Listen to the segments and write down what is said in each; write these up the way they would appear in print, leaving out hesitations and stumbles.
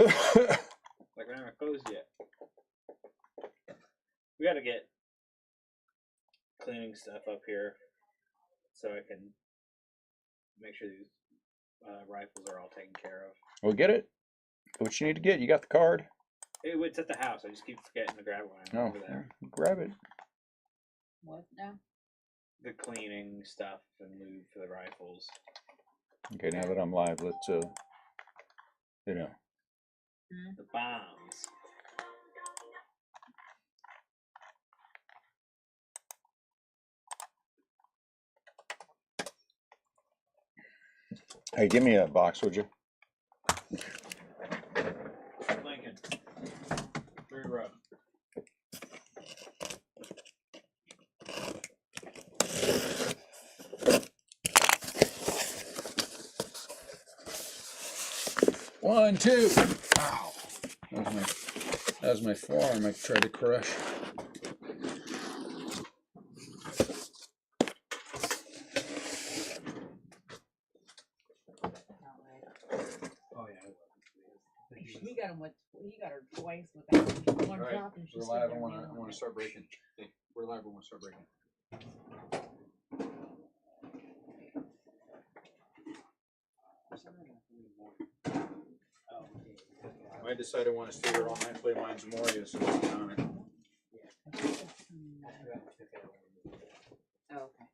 Like we haven't closed yet. We gotta get cleaning stuff up here so I can make sure these rifles are all taken care of. We'll get it. What you need to get? You got the card? It's at the house. I just keep forgetting to grab it when I'm over there. Grab it. What now? The cleaning stuff and lube for the rifles. Okay, now that I'm live, let's you know. The bombs. Hey, give me a box, would you? Lincoln. 3 row. One, two. Ow. That was my forearm I tried to crush. He got her twice without one Right. drop, and she's We're live. I want to start breaking. Hey, we're live. We want to start breaking. I decided I want to stay here all night, play Mines Moria, so it's on it. Oh, okay.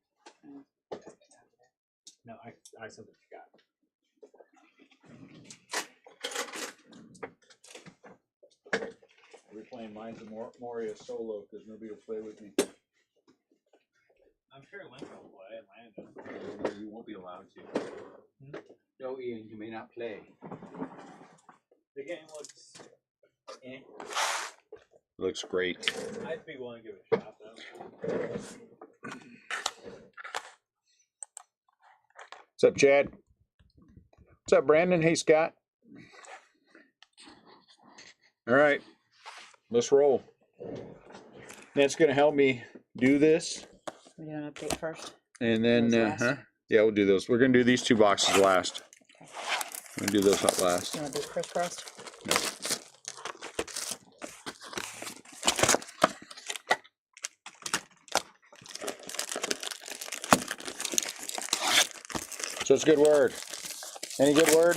No, I said what you got. We're playing Mines of Moria solo because nobody will play with me. I'm sure Lincoln will play and Landon. You won't be allowed to. No, Ian, you may not play. The game looks Looks great. I'd be willing to give it a shot though. What's up, Chad? What's up, Brandon? Hey, Scott. All right, let's roll. That's going to help me do this. We do an update first. And then, Those last? yeah, we'll do those. We're going to do these 2 boxes last. I'm going to do those up last. You want to do crisscrossed? So it's a good word. Any good word?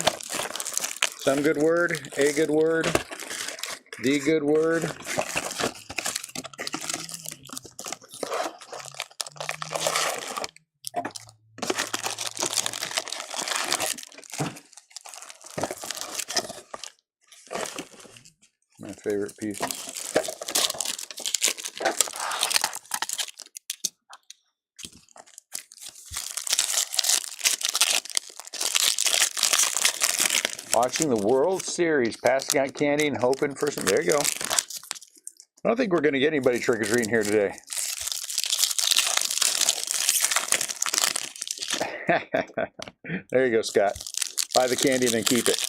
Some good word? A good word? The good word? My favorite piece. Watching the World Series, passing out candy and hoping for some. There you go. I don't think we're going to get anybody trick-or-treating here today. There you go, Scott. Buy the candy and then keep it.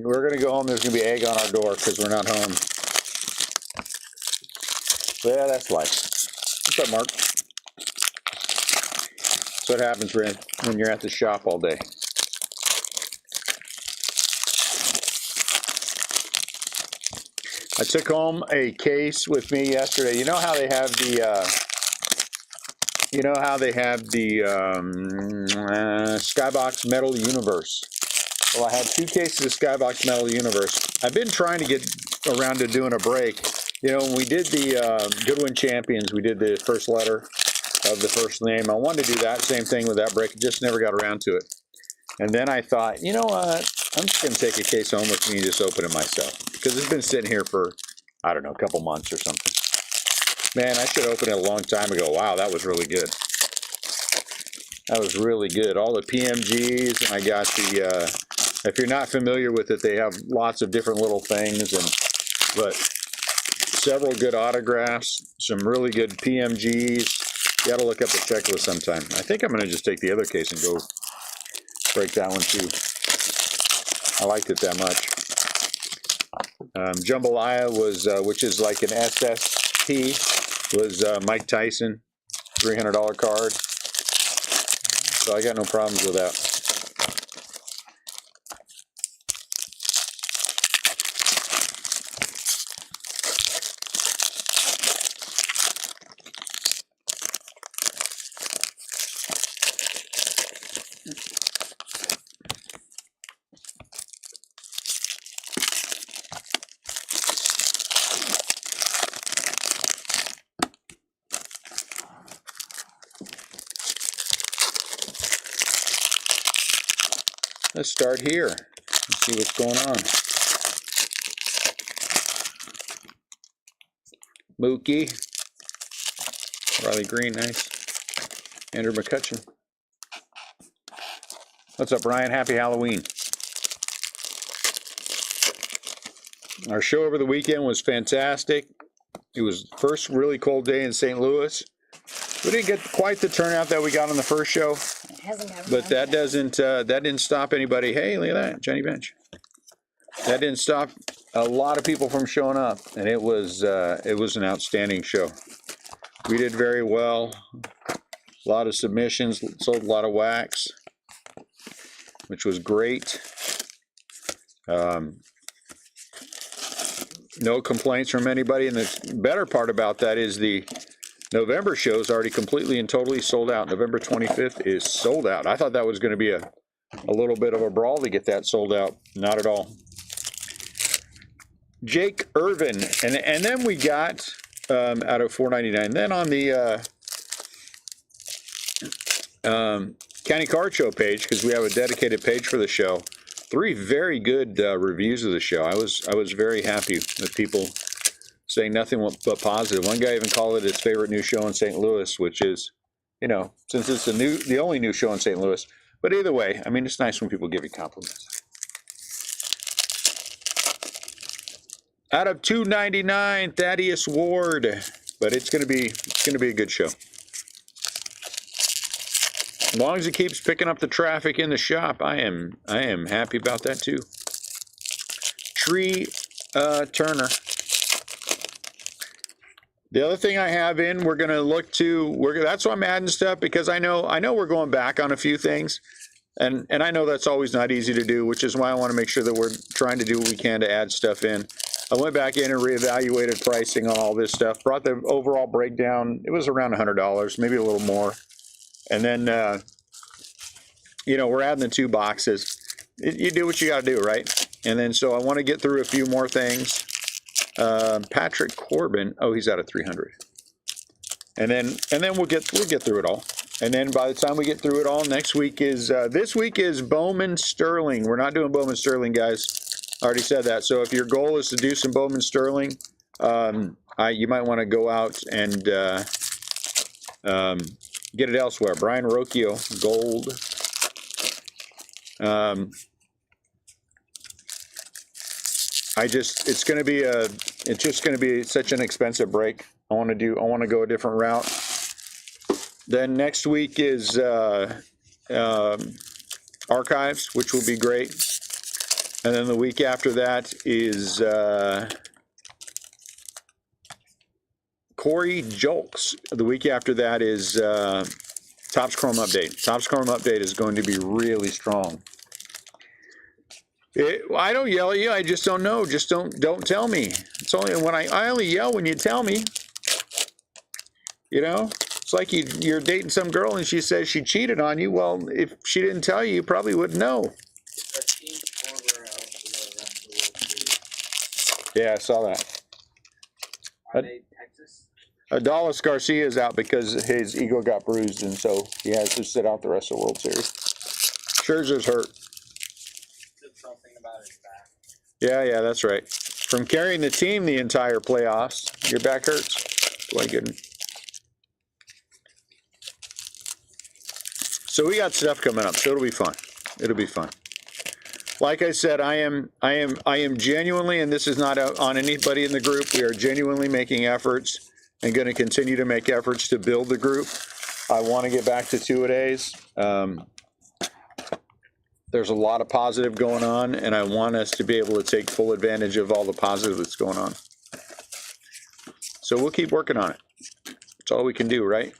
We're going to go home. There's going to be egg on our door because we're not home. Yeah, that's life. What's up, Mark? That's what happens, Ren, when you're at the shop all day. I took home a case with me yesterday. You know how they have the, Skybox Metal Universe. Well, I had 2 cases of Skybox Metal Universe. I've been trying to get around to doing a break. You know, when we did the Goodwin Champions, we did the first letter of the first name. I wanted to do that same thing with that break. Just never got around to it. And then I thought, you know what? I'm just going to take a case home with me and just open it myself. Because it's been sitting here for, I don't know, a couple months or something. Man, I should have opened it a long time ago. Wow, that was really good. That was really good. All the PMGs, and I got the, if you're not familiar with it, they have lots of different little things, but several good autographs, some really good PMGs. You got to look up the checklist sometime. I think I'm going to just take the other case and go break that one too. I liked it that much. Jambalaya was, which is like an SST, was Mike Tyson, $300 card. So I got no problems with that. Let's start here. Let's see what's going on. Mookie. Riley Green, nice. Andrew McCutcheon. What's up, Brian? Happy Halloween. Our show over the weekend was fantastic. It was the first really cold day in St. Louis. We didn't get quite the turnout that we got on the first show, It hasn't got but that didn't stop anybody. Hey, look at that, Jenny Bench. That didn't stop a lot of people from showing up, and it was an outstanding show. We did very well. A lot of submissions, sold a lot of wax, which was great. No complaints from anybody, and the better part about that is the November show is already completely and totally sold out. November 25th is sold out. I thought that was going to be a little bit of a brawl to get that sold out. Not at all. Jake Irvin, and then we got out of $4.99. Then on the County Card Show page, because we have a dedicated page for the show, 3 very good reviews of the show. I was very happy with people saying nothing but positive. One guy even called it his favorite new show in St. Louis, which is, since it's the only new show in St. Louis. But either way, I mean, it's nice when people give you compliments. Out of $2.99, Thaddeus Ward, but it's gonna be a good show. As long as it keeps picking up the traffic in the shop, I am happy about that too. Tree Turner. The other thing I have in, we're gonna look to. That's why I'm adding stuff, because I know we're going back on a few things, and I know that's always not easy to do, which is why I want to make sure that we're trying to do what we can to add stuff in. I went back in and reevaluated pricing on all this stuff. Brought the overall breakdown. It was around $100, maybe a little more. And then, we're adding the 2 boxes. You do what you got to do, right? And then, so I want to get through a few more things. Patrick Corbin. Oh, he's out of 300. And then we'll get through it all. And then by the time we get through it all, next week is this week is Bowman Sterling. We're not doing Bowman Sterling, guys. I already said that. So if your goal is to do some Bowman Sterling, you might want to go out and get it elsewhere. Brian Rocchio, gold. It's just going to be such an expensive break. I want to go a different route. Then next week is archives, which will be great. And then the week after that is Corey Jolks. The week after that is Topps Chrome Update. Topps Chrome Update is going to be really strong. I don't yell at you. I just don't know. Just don't tell me. It's only when I only yell when you tell me. It's like you're dating some girl and she says she cheated on you. Well, if she didn't tell you, you probably wouldn't know. Yeah, I saw that. Are they Texas? Adolis Garcia is out because his ego got bruised, and so he has to sit out the rest of the World Series. Scherzer's hurt. Did something about his back. Yeah, that's right. From carrying the team the entire playoffs, your back hurts. My goodness. So we got stuff coming up, so it'll be fun. It'll be fun. Like I said, I am genuinely, and this is not on anybody in the group, we are genuinely making efforts and going to continue to make efforts to build the group. I want to get back to 2-a-days. There's a lot of positive going on, and I want us to be able to take full advantage of all the positive that's going on. So we'll keep working on it. That's all we can do, right?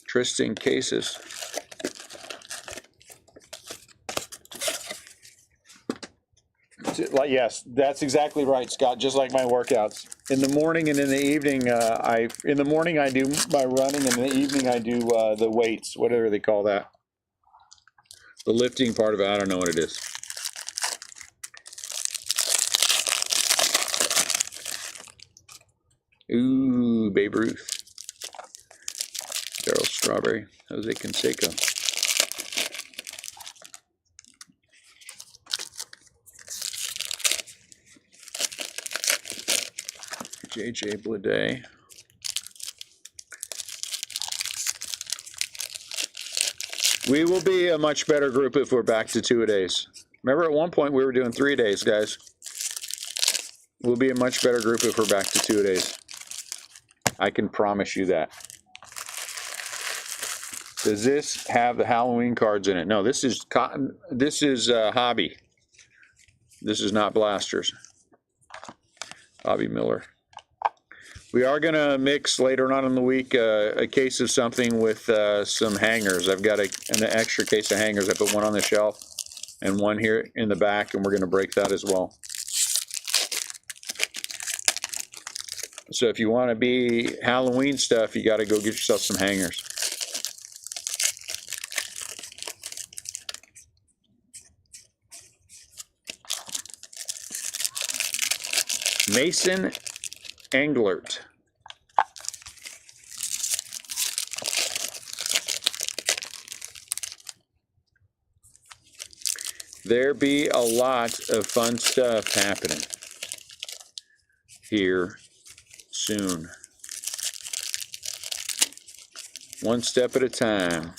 Tristan Cases. Yes, that's exactly right, Scott. Just like my workouts. In the morning and in the evening, in the morning I do my running, and in the evening I do the weights, whatever they call that. The lifting part of it, I don't know what it is. Ooh, Babe Ruth. Darryl Strawberry. Jose Canseco. J.J. Bleday. We will be a much better group if we're back to 2-a-days. Remember at one point we were doing 3-a-days, guys. We'll be a much better group if we're back to 2-a-days. I can promise you that. Does this have the Halloween cards in it? No, this is cotton. This is Hobby. This is not Blasters. Bobby Miller. We are going to mix later on in the week a case of something with some hangers. I've got an extra case of hangers. I put one on the shelf and one here in the back, and we're going to break that as well. So if you want to be Halloween stuff, you got to go get yourself some hangers. Mason Englert. There be a lot of fun stuff happening here soon. One step at a time.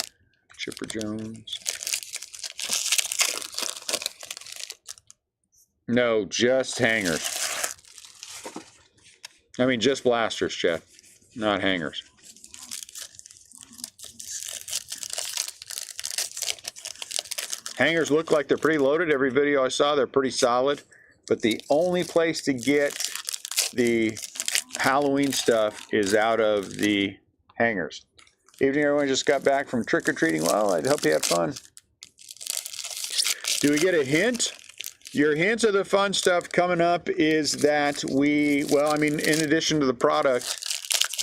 Chipper Jones. No, just hangers. I mean, just blasters, Jeff, not hangers. Hangers look like they're pretty loaded. Every video I saw, they're pretty solid. But the only place to get the Halloween stuff is out of the hangers. Evening, everyone just got back from trick-or-treating. Well, I hope you had fun. Do we get a hint? Your hints of the fun stuff coming up is that we, well, I mean, in addition to the product,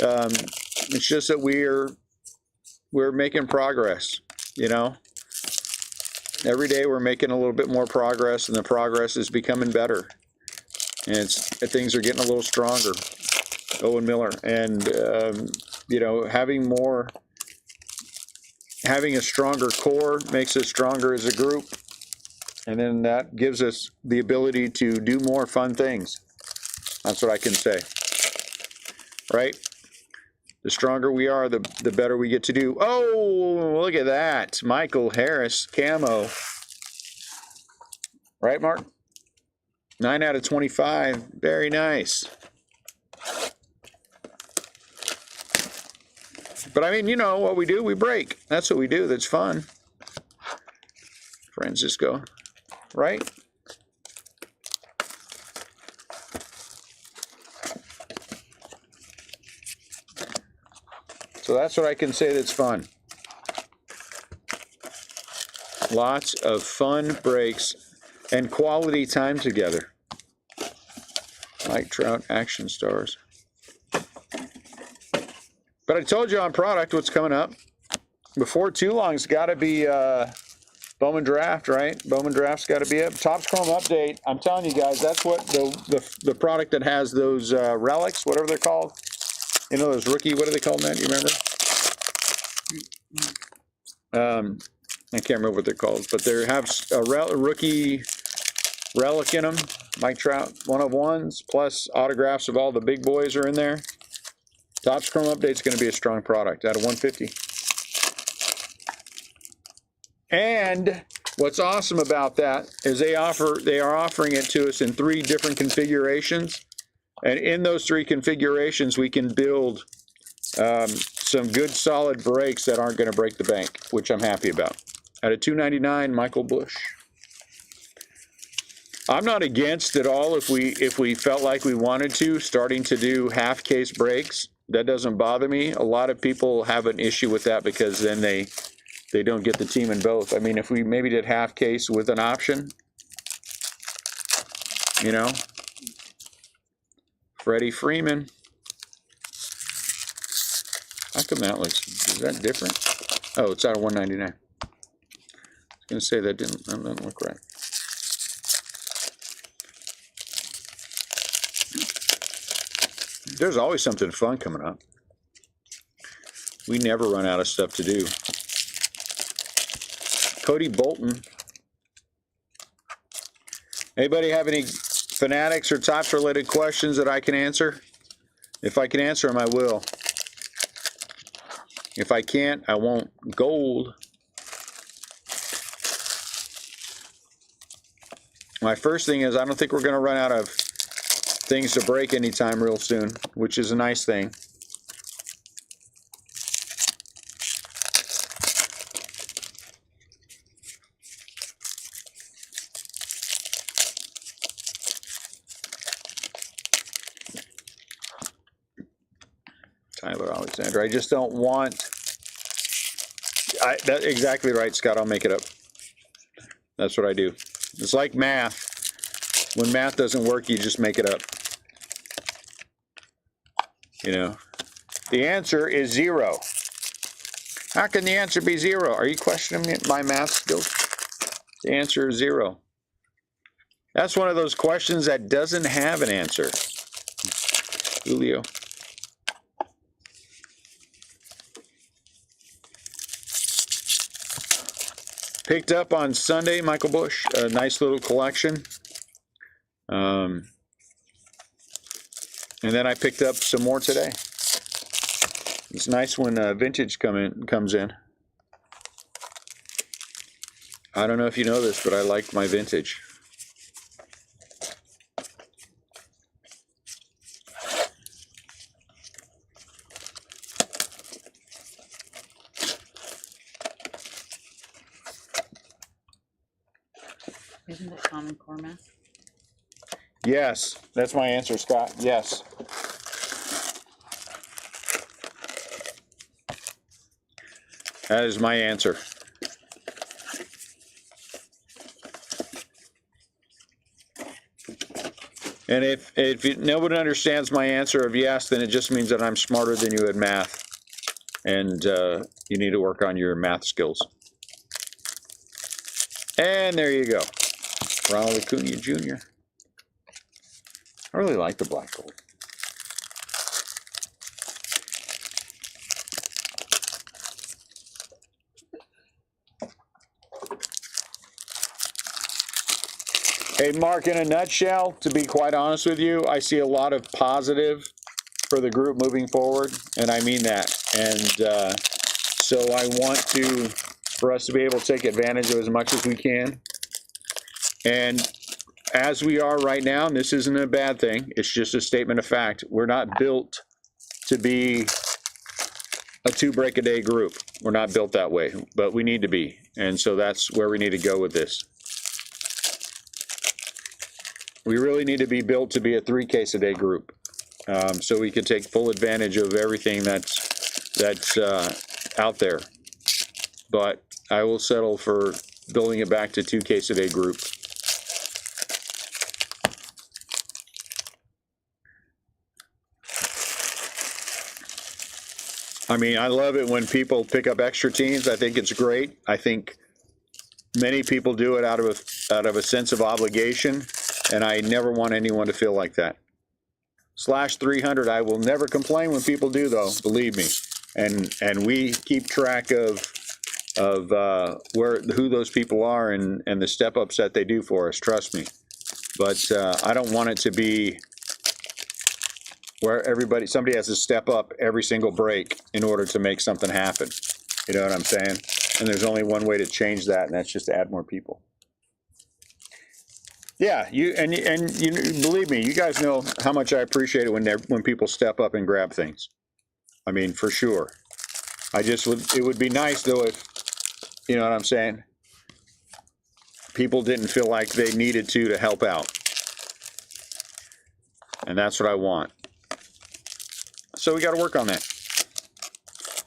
it's just that we're making progress, you know? Every day we're making a little bit more progress, and the progress is becoming better. And things are getting a little stronger. Owen Miller. And, you know, having a stronger core makes us stronger as a group. And then that gives us the ability to do more fun things. That's what I can say. Right? The stronger we are, the better we get to do. Oh, look at that. Michael Harris, camo. Right, Mark? 9 out of 25. Very nice. But I mean, you know what we do? We break. That's what we do. That's fun. Francisco. Right? So that's what I can say that's fun. Lots of fun breaks and quality time together. Mike Trout, Action Stars. But I told you on product what's coming up. Before too long, it's got to be Bowman Draft, right? Bowman Draft's got to be up. Topps Chrome Update. I'm telling you guys, that's what the product that has those relics, whatever they're called. You know, those rookie, what are they called, Matt? You remember? I can't remember what they're called, but they have a rookie relic in them. Mike Trout, 1/1s, plus autographs of all the big boys are in there. Topps Chrome Update's going to be a strong product out of 150. And what's awesome about that is they are offering it to us in 3 different configurations. And in those 3 configurations, we can build some good solid breaks that aren't going to break the bank, which I'm happy about. Out of $2.99, Michael Bush. I'm not against at all if we felt like we wanted to, starting to do half case breaks. That doesn't bother me. A lot of people have an issue with that because then they don't get the team in both. I mean, if we maybe did half case with an option, you know, Freddie Freeman. How come that looks, is that different? Oh, it's out of $1.99. I was going to say that didn't look right. There's always something fun coming up. We never run out of stuff to do. Cody Bolton. Anybody have any fanatics or tops related questions that I can answer? If I can answer them, I will. If I can't, I won't. Gold. My first thing is I don't think we're going to run out of things to break anytime real soon, which is a nice thing. Tyler Alexander. I just don't want. That's exactly right, Scott. I'll make it up. That's what I do. It's like math. When math doesn't work, you just make it up. You know, the answer is 0. How can the answer be 0? Are you questioning my math skills? The answer is 0. That's one of those questions that doesn't have an answer. Julio. Picked up on Sunday, Michael Bush, a nice little collection. And then I picked up some more today. It's nice when vintage comes in. I don't know if you know this, but I like my vintage. Isn't it Common Core math? Yes, that's my answer, Scott. Yes. That is my answer. And if nobody understands my answer of yes, then it just means that I'm smarter than you at math. And you need to work on your math skills. And there you go. Ronald Acuna Jr. I really like the black gold. Hey, Mark, in a nutshell, to be quite honest with you, I see a lot of positive for the group moving forward, and I mean that. And so I want for us to be able to take advantage of as much as we can. And as we are right now, and this isn't a bad thing, it's just a statement of fact, we're not built to be a 2-break-a-day group. We're not built that way, but we need to be. And so that's where we need to go with this. We really need to be built to be a 3-case-a-day group, so we can take full advantage of everything that's out there. But I will settle for building it back to 2-case-a-day group. I mean, I love it when people pick up extra teams. I think it's great. I think many people do it out of a sense of obligation, and I never want anyone to feel like that. /300, I will never complain when people do, though, believe me. And we keep track of who those people are and the step-ups that they do for us, trust me. But I don't want it to be where somebody has to step up every single break in order to make something happen. You know what I'm saying? And there's only one way to change that, and that's just to add more people. Yeah, you believe me, you guys know how much I appreciate it when people step up and grab things. I mean, for sure. It would be nice though if, you know what I'm saying, people didn't feel like they needed to help out. And that's what I want. So we got to work on that.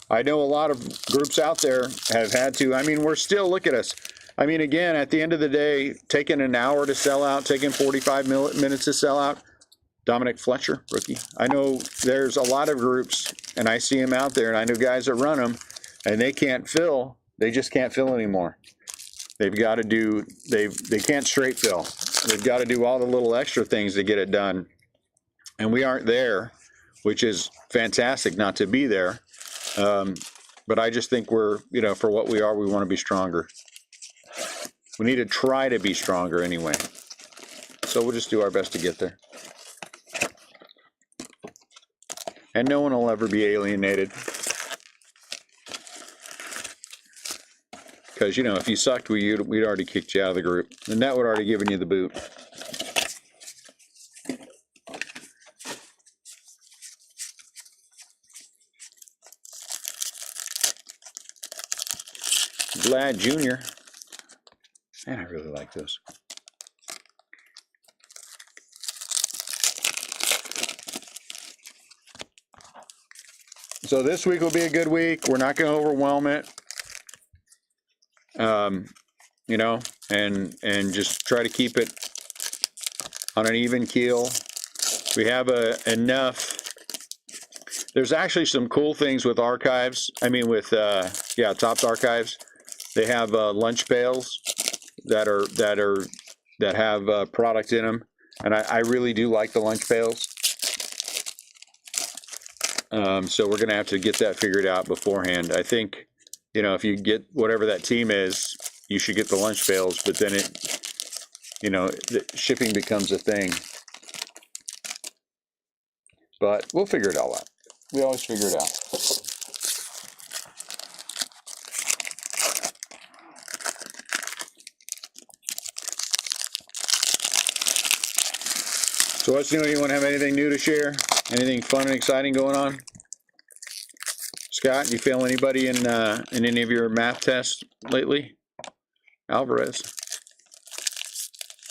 I know a lot of groups out there have had to. I mean, we're still, look at us. I mean, again, at the end of the day, taking an hour to sell out, taking 45 minutes to sell out. Dominic Fletcher, rookie. I know there's a lot of groups, and I see them out there, and I know guys that run them, and they can't fill. They just can't fill anymore. They've got to do, they can't straight fill. They've got to do all the little extra things to get it done. And we aren't there. which is fantastic not to be there. But I just think we're, for what we are, we want to be stronger. We need to try to be stronger anyway. So we'll just do our best to get there. And no one will ever be alienated. Because, if you sucked, we'd already kicked you out of the group. And that would already given you the boot. Glad Jr. Man, I really like this. So this week will be a good week. We're not going to overwhelm it. And just try to keep it on an even keel. We have enough. There's actually some cool things with archives. I mean, with Tops Archives. They have lunch pails that have product in them, and I really do like the lunch pails. So we're going to have to get that figured out beforehand. I think, if you get whatever that team is, you should get the lunch pails, but then the shipping becomes a thing. But we'll figure it all out. We always figure it out. So what's new? Anyone have anything new to share? Anything fun and exciting going on? Scott, do you fail anybody in any of your math tests lately? Alvarez.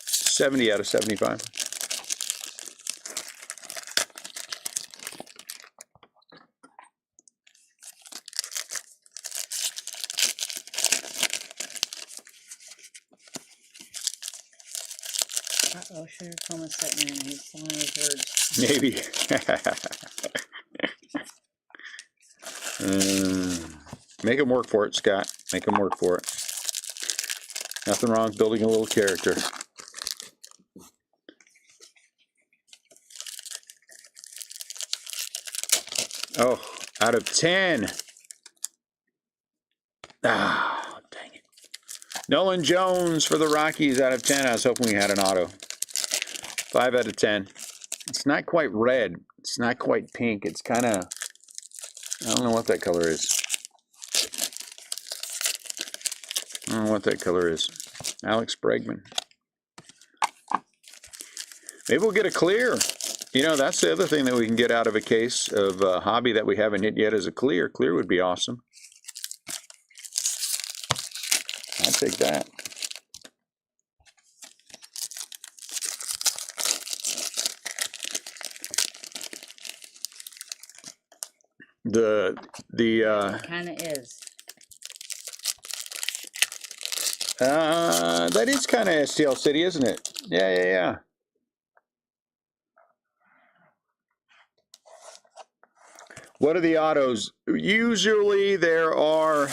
70 out of 75. Uh-oh, Sugar Coma sitting in. He's slowing his words. Maybe. Make him work for it, Scott. Make him work for it. Nothing wrong with building a little character. Oh, out of 10. Ah, dang it. Nolan Jones for the Rockies out of 10. I was hoping we had an auto. 5 out of 10. It's not quite red. It's not quite pink. It's kind of, I don't know what that color is. I don't know what that color is. Alex Bregman. Maybe we'll get a clear. That's the other thing that we can get out of a case of a hobby that we haven't hit yet is a clear. Clear would be awesome. I'd take that. It kind of is. That is kind of STL City, isn't it? Yeah. What are the autos? Usually there are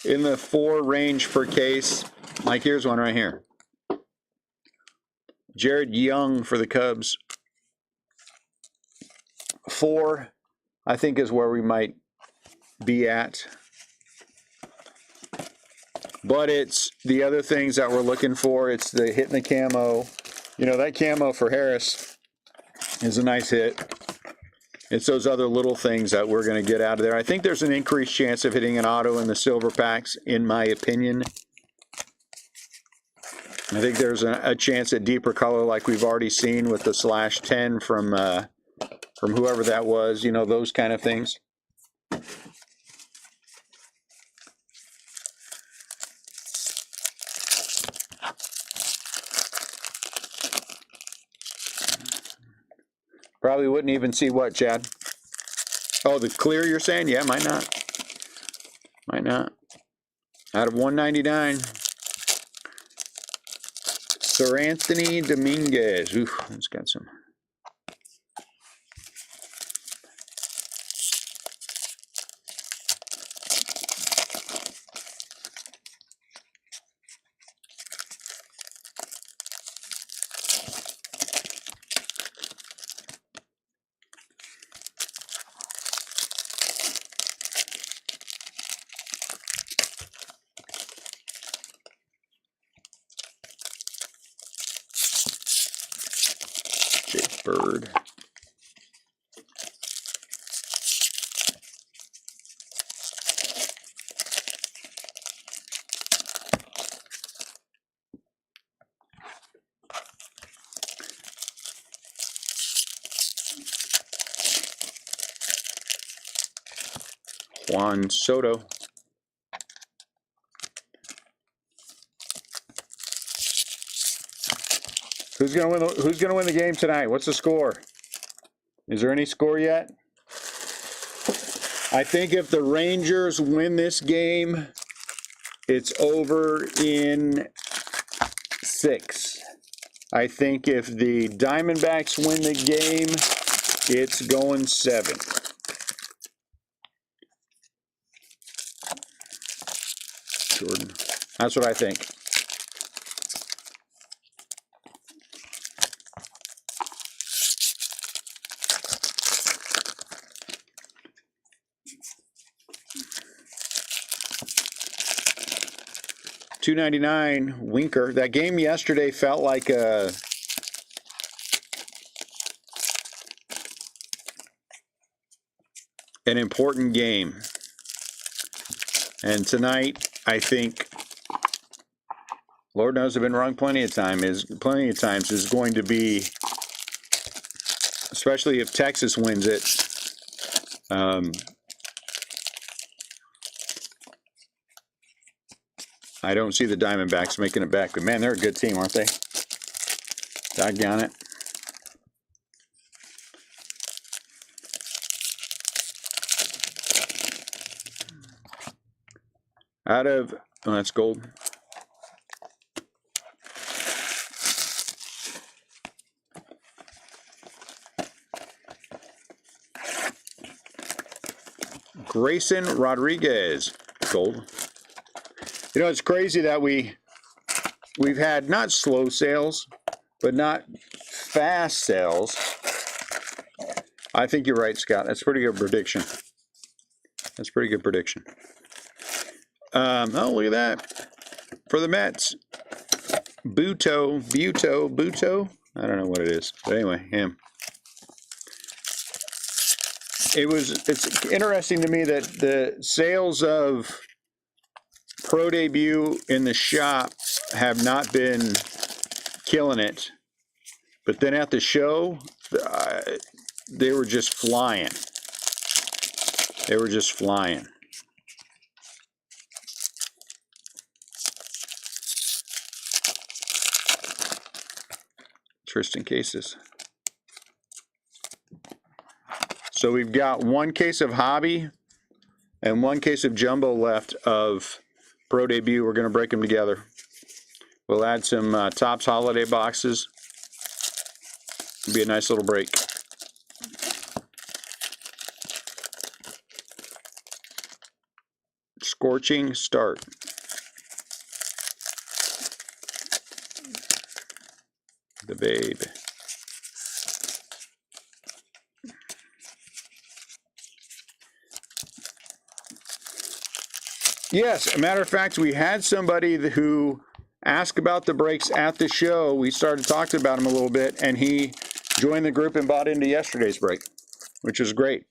in the 4 range per case. Like here's one right here. Jared Young for the Cubs. 4, I think, is where we might be at. But it's the other things that we're looking for. It's the hitting the camo. That camo for Harris is a nice hit. It's those other little things that we're going to get out of there. I think there's an increased chance of hitting an auto in the silver packs, in my opinion. I think there's a chance at deeper color like we've already seen with the /10 from whoever that was, those kind of things. Probably wouldn't even see what, Chad? Oh, the clear you're saying? Yeah, might not. Might not. Out of 199. Sir Anthony Dominguez. Ooh, he's got some. bird. Juan Soto. Who's gonna win the game tonight? What's the score? Is there any score yet? I think if the Rangers win this game, it's over in 6. I think if the Diamondbacks win the game, it's going 7. Jordan. That's what I think. $2.99 Winker. That game yesterday felt like an important game. And tonight, I think, Lord knows I've been wrong plenty of times, is going to be, especially if Texas wins it, I don't see the Diamondbacks making it back. But, man, they're a good team, aren't they? Doggone it. That's gold. Grayson Rodriguez, gold. You know, it's crazy that we've had not slow sales, but not fast sales. I think you're right, Scott. That's a pretty good prediction. That's a pretty good prediction. Oh, look at that. For the Mets. Buto. I don't know what it is. But anyway, him. It's interesting to me that the sales of Pro Debut in the shop have not been killing it. But then at the show, they were just flying. They were just flying. Tristan cases. So we've got 1 case of Hobby and 1 case of Jumbo left of Pro Debut. We're going to break them together. We'll add some Topps holiday boxes. It'll be a nice little break. Scorching start. The Babe. Yes, a matter of fact, we had somebody who asked about the breaks at the show. We started talking about him a little bit, and he joined the group and bought into yesterday's break, which was great.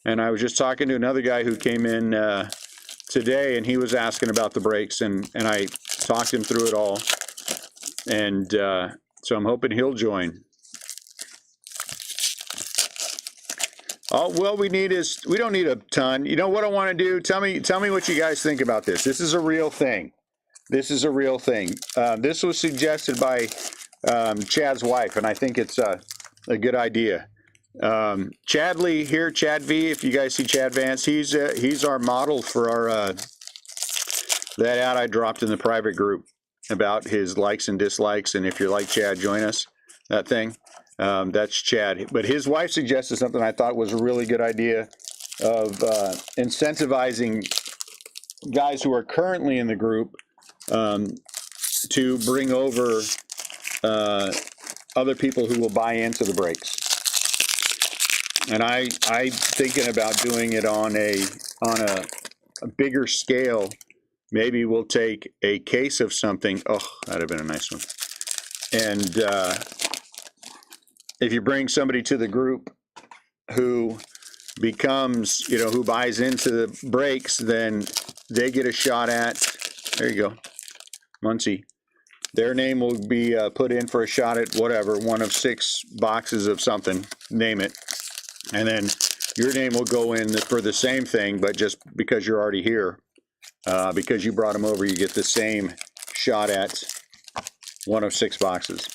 And I was just talking to another guy who came in today, and he was asking about the breaks, and I talked him through it all. And so I'm hoping he'll join. All well we don't need a ton. You know what I want to do? Tell me what you guys think about this. This is a real thing. This is a real thing. This was suggested by Chad's wife, and I think it's a good idea. Chad Lee here, Chad V. If you guys see Chad Vance, he's our model for our that ad I dropped in the private group about his likes and dislikes, and if you're like Chad, join us. That thing. That's Chad. But his wife suggested something I thought was a really good idea of incentivizing guys who are currently in the group to bring over other people who will buy into the breaks. And I'm thinking about doing it on a bigger scale. Maybe we'll take a case of something. Oh, that'd have been a nice one. And if you bring somebody to the group who becomes, who buys into the breaks, then they get a shot at, there you go, Muncie. Their name will be put in for a shot at whatever, one of 6 boxes of something, name it. And then your name will go in for the same thing, but just because you're already here, because you brought them over, you get the same shot at one of 6 boxes.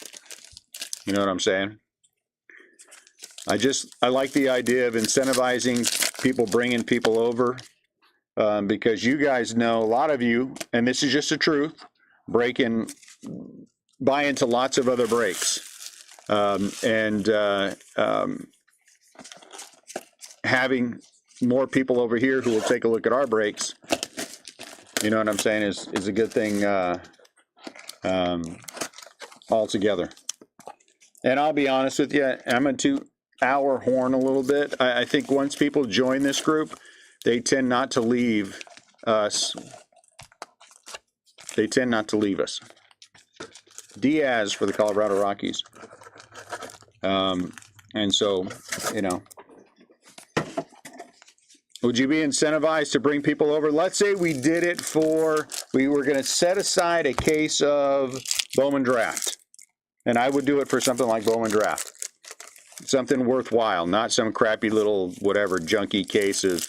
You know what I'm saying? I like the idea of incentivizing people, bringing people over, because you guys know, a lot of you, and this is just the truth, buy into lots of other breaks. Having more people over here who will take a look at our breaks, you know what I'm saying, is a good thing altogether. And I'll be honest with you, I'm going to our horn a little bit. I think once people join this group, they tend not to leave us. They tend not to leave us. Diaz for the Colorado Rockies. And so, would you be incentivized to bring people over? Let's say we did it we were going to set aside a case of Bowman Draft. And I would do it for something like Bowman Draft. Something worthwhile, not some crappy little whatever junky case of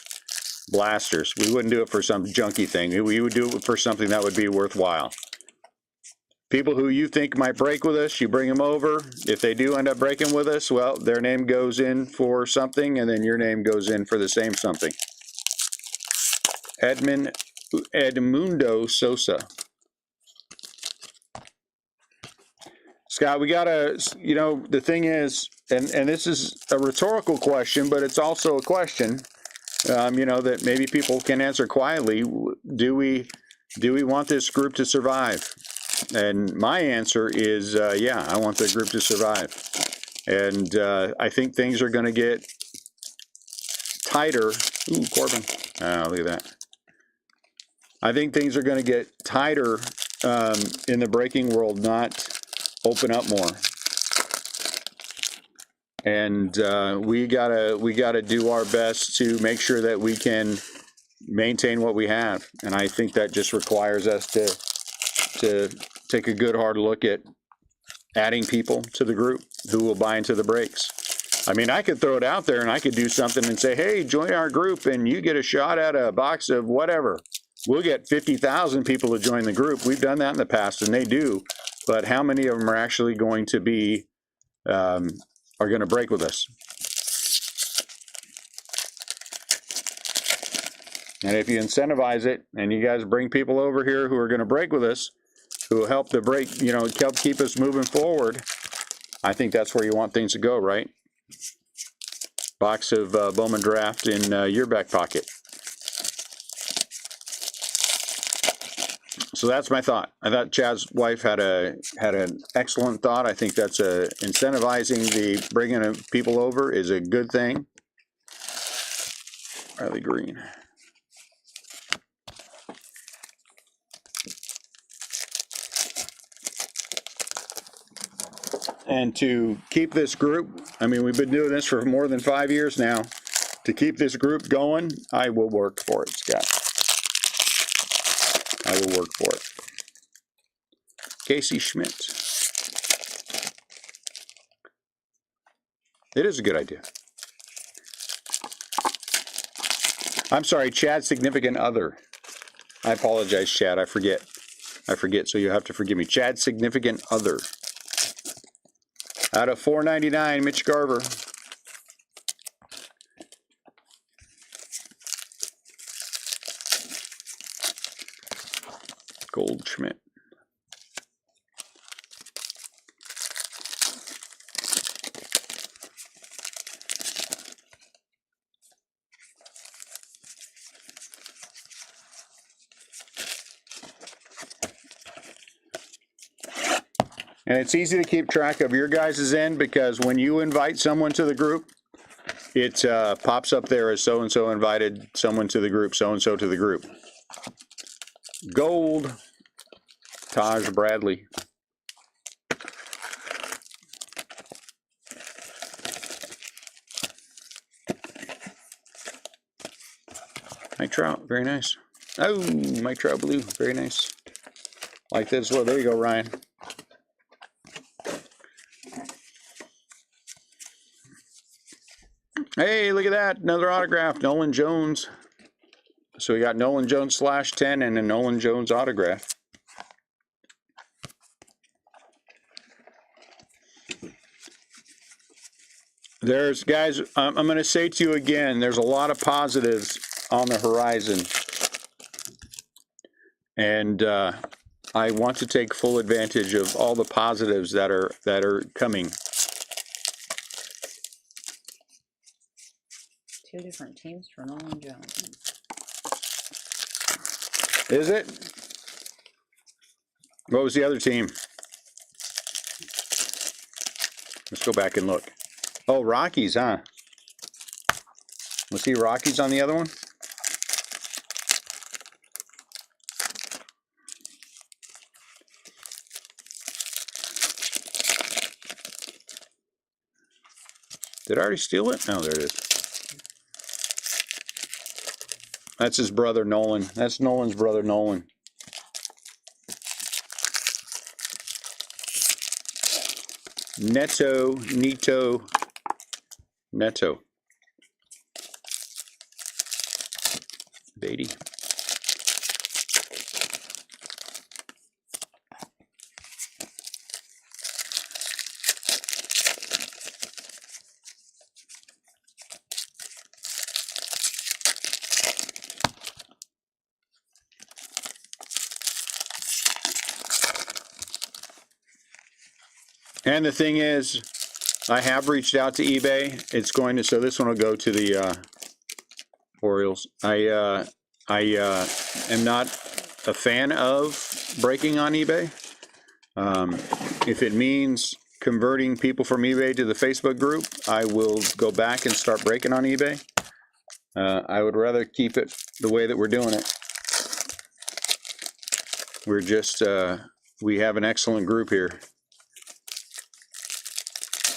blasters. We wouldn't do it for some junky thing. We would do it for something that would be worthwhile. People who you think might break with us, you bring them over. If they do end up breaking with us, well, their name goes in for something, and then your name goes in for the same something. Edmundo Sosa. Scott, we gotta, the thing is, and this is a rhetorical question, but it's also a question, that maybe people can answer quietly. Do we want this group to survive? And my answer is, yeah, I want the group to survive. And I think things are going to get tighter. Ooh, Corbin. Oh, look at that. I think things are going to get tighter in the breaking world, not open up more. And we gotta do our best to make sure that we can maintain what we have. And I think that just requires us to take a good hard look at adding people to the group who will buy into the breaks. I mean, I could throw it out there and I could do something and say, hey, join our group and you get a shot at a box of whatever. We'll get 50,000 people to join the group. We've done that in the past, and they do. But how many of them are actually going to be, are going to break with us? And if you incentivize it and you guys bring people over here who are going to break with us, who will help the break, help keep us moving forward, I think that's where you want things to go, right? Box of Bowman Draft in your back pocket. So that's my thought. I thought Chad's wife had an excellent thought. I think that's incentivizing the bringing of people over is a good thing. Riley Green. And to keep this group, I mean, we've been doing this for more than 5 years now. To keep this group going, I will work for it, Scott. I will work for it. Casey Schmidt. It is a good idea. I'm sorry, Chad's significant other. I apologize, Chad. I forget, so you have to forgive me. Chad's significant other. Out of 499, Mitch Garver. Goldschmidt. And it's easy to keep track of your guys' end because when you invite someone to the group, it pops up there as so-and-so invited someone to the group, so-and-so to the group. Gold, Taj Bradley. Mike Trout, very nice. Oh, Mike Trout blue, very nice. Like this. Well, there you go, Ryan. Hey, look at that. Another autograph. Nolan Jones. So we got Nolan Jones /10 and a Nolan Jones autograph. There's, guys, I'm going to say to you again, there's a lot of positives on the horizon. And I want to take full advantage of all the positives that are coming. 2 different teams for Nolan Jones. Is it? What was the other team? Let's go back and look. Oh, Rockies, huh? Let's see Rockies on the other one. Did I already steal it? No, there it is. That's his brother, Nolan. That's Nolan's brother, Nolan. Neto. Beatty. And the thing is, I have reached out to eBay. It's going to, so this one will go to the Orioles. I am not a fan of breaking on eBay. If it means converting people from eBay to the Facebook group, I will go back and start breaking on eBay. I would rather keep it the way that we're doing it. We're just, we have an excellent group here.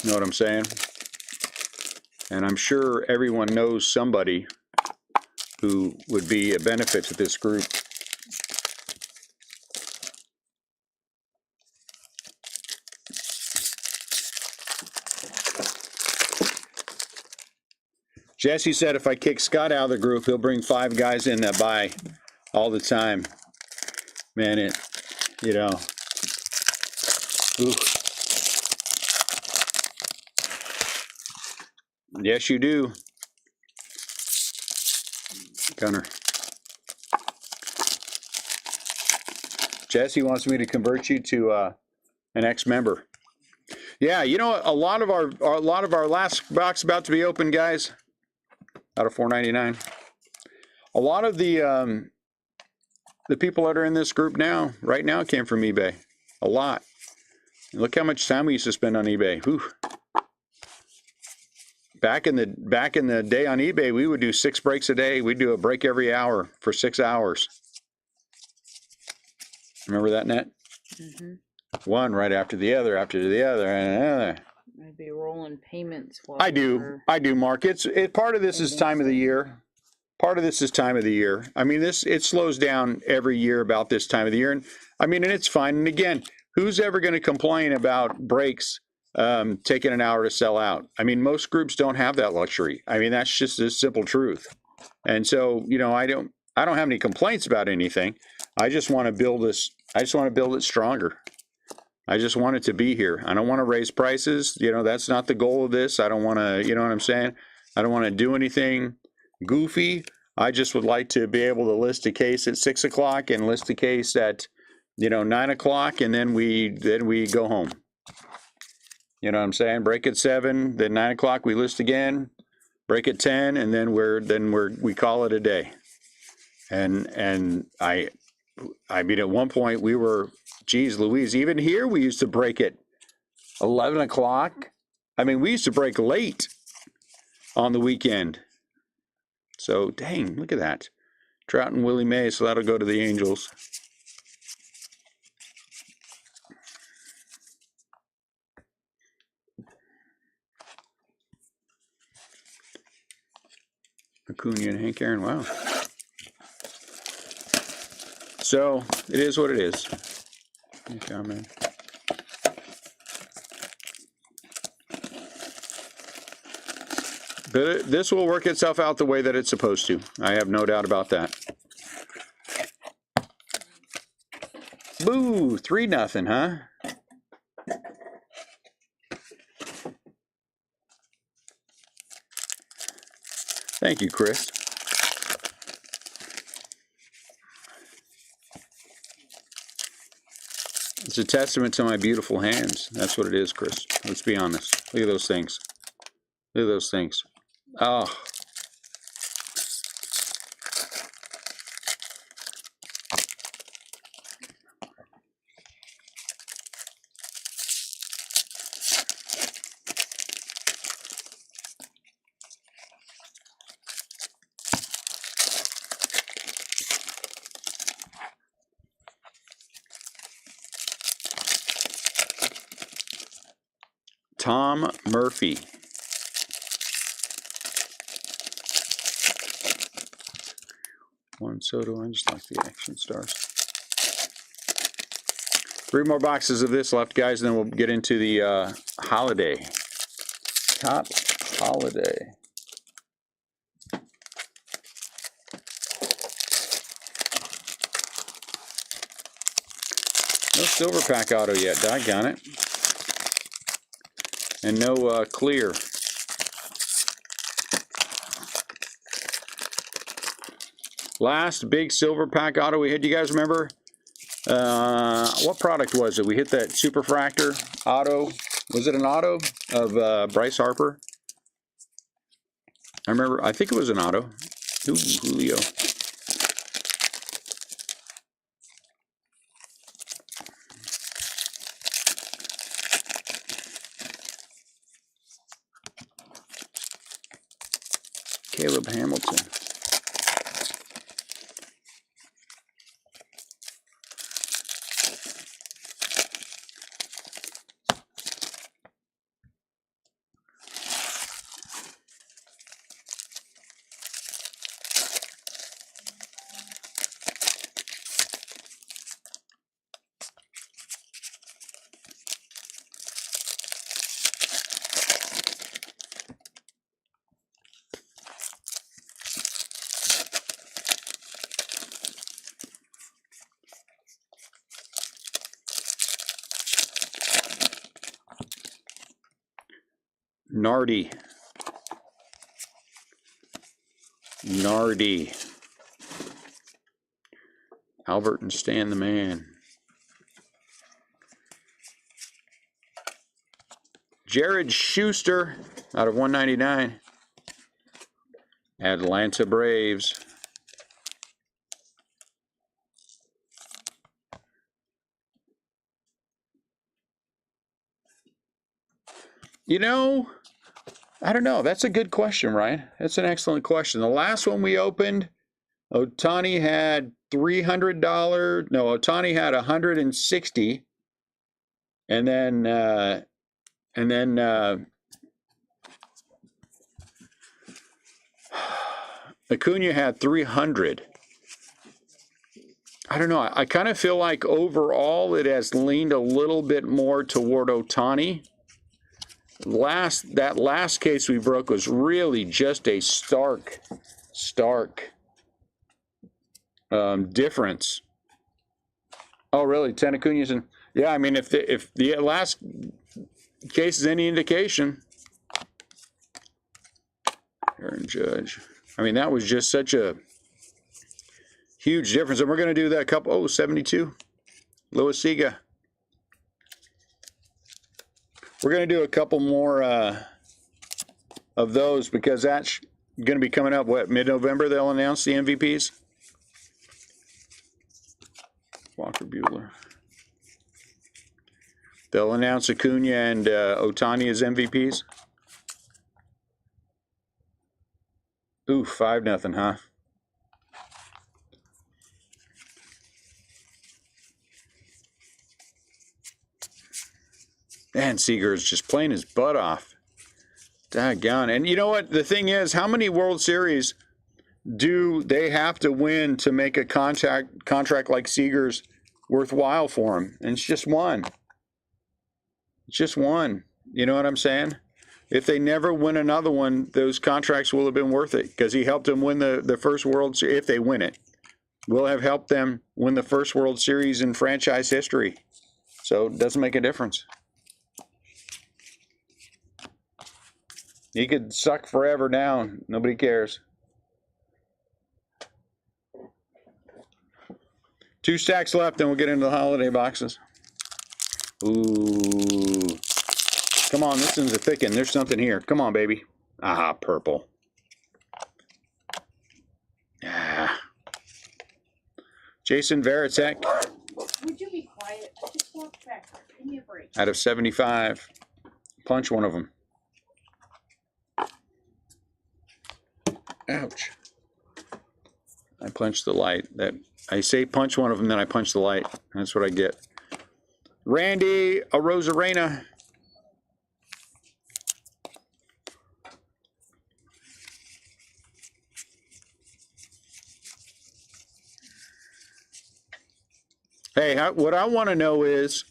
Know what I'm saying? And I'm sure everyone knows somebody who would be a benefit to this group. Jesse said if I kick Scott out of the group, he'll bring 5 guys in that buy all the time. Man, it, you know. Ooh. Yes, you do. Gunner. Jesse wants me to convert you to an ex-member. Yeah, you know, a lot of our last box about to be open, guys. Out of $4.99. A lot of the people that are in this group now, right now, came from eBay. A lot. Look how much time we used to spend on eBay. Whew. Back in the day on eBay, we would do 6 breaks a day. We'd do a break every hour for 6 hours. Remember that, Net? Mm-hmm. One right after the other, and another. I'd be rolling payments while I do, Mark. It's part of this is time of the year. Part of this is time of the year. I mean, it slows down every year about this time of the year, and I mean, and it's fine. And again, who's ever going to complain about breaks taking an hour to sell out? I mean, most groups don't have that luxury. I mean, that's just the simple truth. And so, you know, I don't have any complaints about anything. I just want to build this. I just want to build it stronger. I just want it to be here. I don't want to raise prices. You know, that's not the goal of this. I don't want to, you know what I'm saying? I don't want to do anything goofy. I just would like to be able to list a case at 6 o'clock and list a case at, 9 o'clock, and then we go home. You know what I'm saying? Break at 7, then 9 o'clock we list again. Break at 10, and then we call it a day. And I mean, at one point we were, geez Louise, even here we used to break at 11 o'clock. I mean, we used to break late on the weekend. So, dang, look at that. Trout and Willie Mays, so that'll go to the Angels. Acuna and Hank Aaron, wow. So it is what it is. Okay, man. But this will work itself out the way that it's supposed to. I have no doubt about that. Boo! 3-0, huh? Thank you, Chris. It's a testament to my beautiful hands. That's what it is, Chris. Let's be honest. Look at those things. Look at those things. Oh. Tom Murphy. One Soto. I just like the action stars. 3 more boxes of this left, guys, and then we'll get into the holiday. Top holiday. No silver pack auto yet, doggone it. And no clear. Last big silver pack auto we hit, you guys remember? What product was it? We hit that Superfractor auto. Was it an auto of Bryce Harper? I remember, I think it was an auto. Ooh, Julio. Caleb Hamilton. Nardi. Albert and Stan the Man. Jared Schuster out of 199. Atlanta Braves. You know, I don't know. That's a good question, Ryan. That's an excellent question. The last one we opened, Ohtani had $300. No, Ohtani had 160. And then Acuna had 300. I don't know. I kind of feel like overall it has leaned a little bit more toward Ohtani. That last case we broke was really just a stark difference. Oh, really? 10 Acuñas and yeah. I mean, if the last case is any indication, Aaron Judge. I mean, that was just such a huge difference. And we're going to do that couple. Oh, 72. Luis Siga. We're going to do a couple more of those because that's going to be coming up, what, mid-November they'll announce the MVPs? Walker Buehler. They'll announce Acuna and Ohtani as MVPs. Ooh, 5-0, huh? Man, Seager is just playing his butt off. Daggone. And you know what? The thing is, how many World Series do they have to win to make a contract like Seager's worthwhile for him? And it's just one. It's just one. You know what I'm saying? If they never win another one, those contracts will have been worth it because he helped them win the first World Series. If they win it, will have helped them win the first World Series in franchise history. So it doesn't make a difference. He could suck forever down. Nobody cares. 2 stacks left, then we'll get into the holiday boxes. Ooh. Come on, this one's a thick one. There's something here. Come on, baby. Ah, purple. Ah. Jason Varitek. Would you be quiet? I just walked back. Give me a break. Out of 75. Punch one of them. Ouch. I punched the light. I say punch one of them, then I punch the light. That's what I get. Randy Arozarena. Hey, what I want to know is,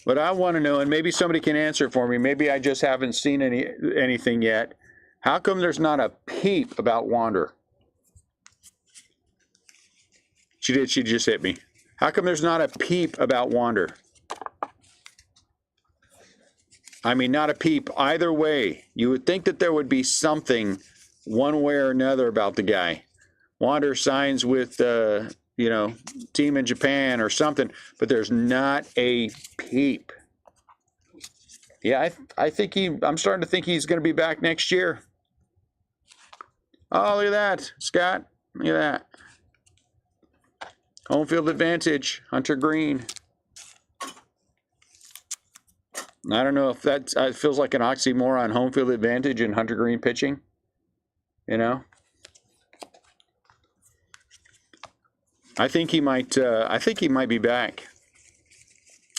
and maybe somebody can answer for me. Maybe I just haven't seen anything yet. How come there's not a peep about Wander? She did. She just hit me. How come there's not a peep about Wander? I mean, not a peep either way. You would think that there would be something one way or another about the guy. Wander signs with, team in Japan or something, but there's not a peep. Yeah, I think I'm starting to think he's going to be back next year. Oh, look at that, Scott. Look at that. Home field advantage, Hunter Green. I don't know if that feels like an oxymoron, home field advantage and Hunter Green pitching. You know? I think he might be back.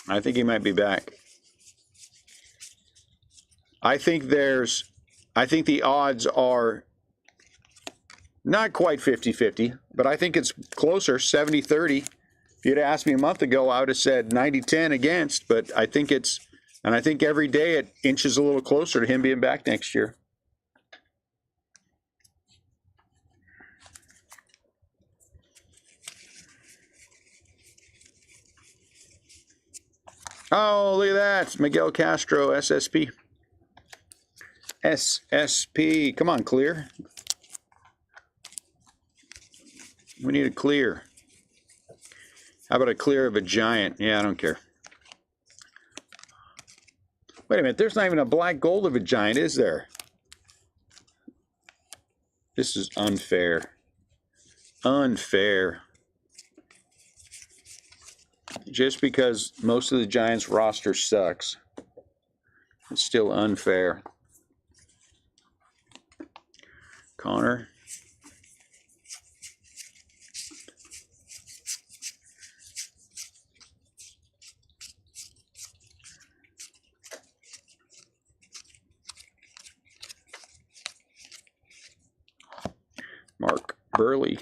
I think he might be back. I think the odds are not quite 50-50, but I think it's closer, 70-30. If you'd asked me a month ago, I would have said 90-10 against, but I think I think every day it inches a little closer to him being back next year. Oh, look at that. It's Miguel Castro, SSP. SSP. Come on, clear. We need a clear. How about a clear of a giant? Yeah, I don't care. Wait a minute. There's not even a black gold of a giant, is there? This is unfair. Unfair. Just because most of the Giants roster sucks, it's still unfair. Connor. Mark Burley.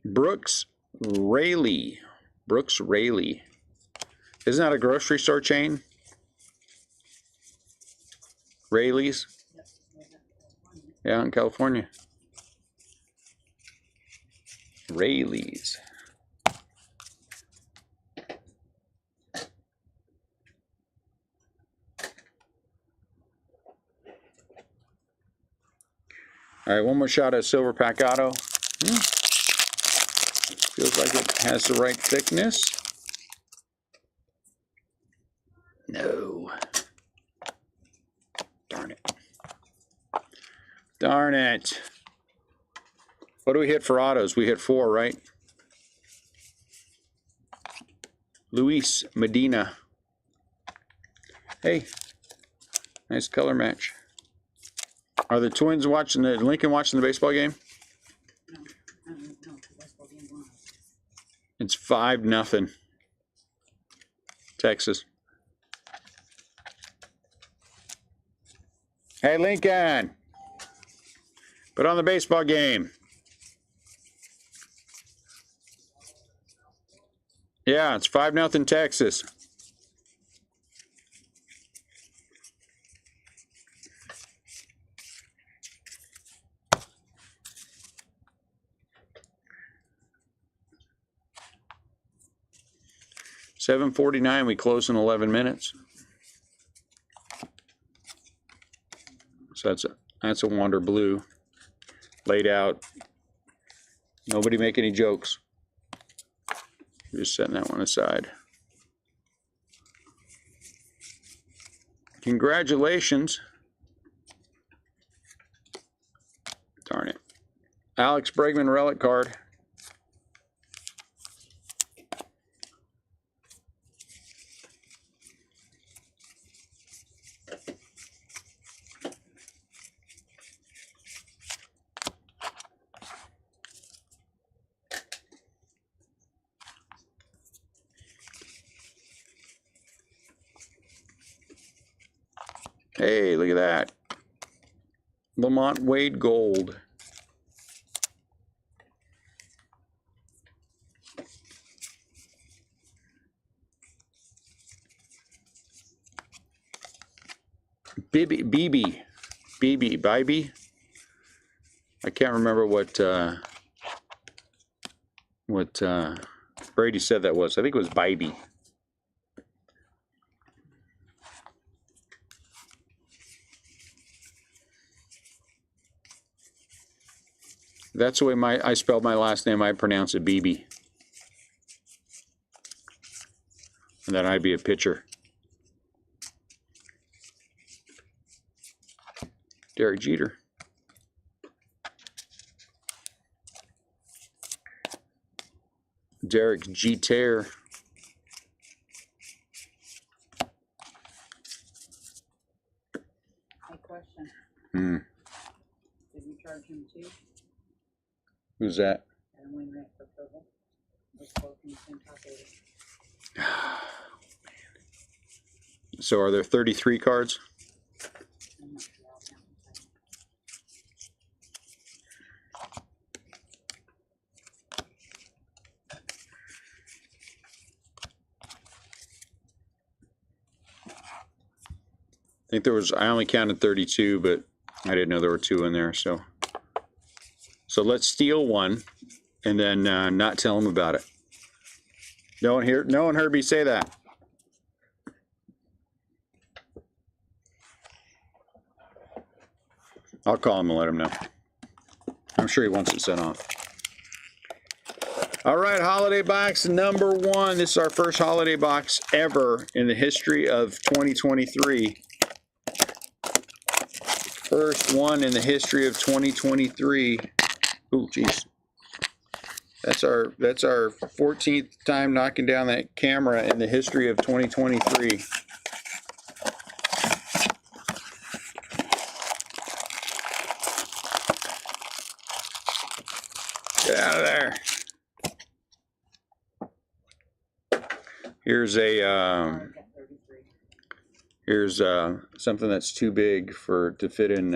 Brooks Raley. Brooks Raley. Isn't that a grocery store chain? Raley's? Yeah, in California. Raley's. All right, one more shot of Silver Pack Auto. Feels like it has the right thickness. No. Darn it. Darn it. What do we hit for autos? We hit 4, right? Luis Medina. Hey, nice color match. Are the Twins watching Lincoln watching the baseball game? It's 5-0. Texas. Hey, Lincoln. Put on the baseball game. Yeah, it's 5-0 Texas. $7:49. We close in 11 minutes. So that's a Wander Blue laid out. Nobody make any jokes. Just setting that one aside. Congratulations. Darn it. Alex Bregman relic card. Hey, look at that. Lamont Wade Gold. Bibi. I can't remember what Brady said that was. I think it was Bibby. That's the way I spelled my last name. I pronounce it Bibi. And then I'd be a pitcher. Derek Jeter. Derek Jeter. My question. Did we charge him too? Who's that? And win rent for purple? Was both in the same top order. So are there 33 cards? I'm not sure how that was. I think there was, I only counted 32, but I didn't know there were 2 in there. So let's steal one and then not tell him about it. No one heard me say that. I'll call him and let him know. I'm sure he wants it sent off. All right, holiday box number 1. This is our first holiday box ever in the history of 2023. First one in the history of 2023. Oh, geez. That's our 14th time knocking down that camera in the history of 2023. Get out of there. Here's something that's too big to fit in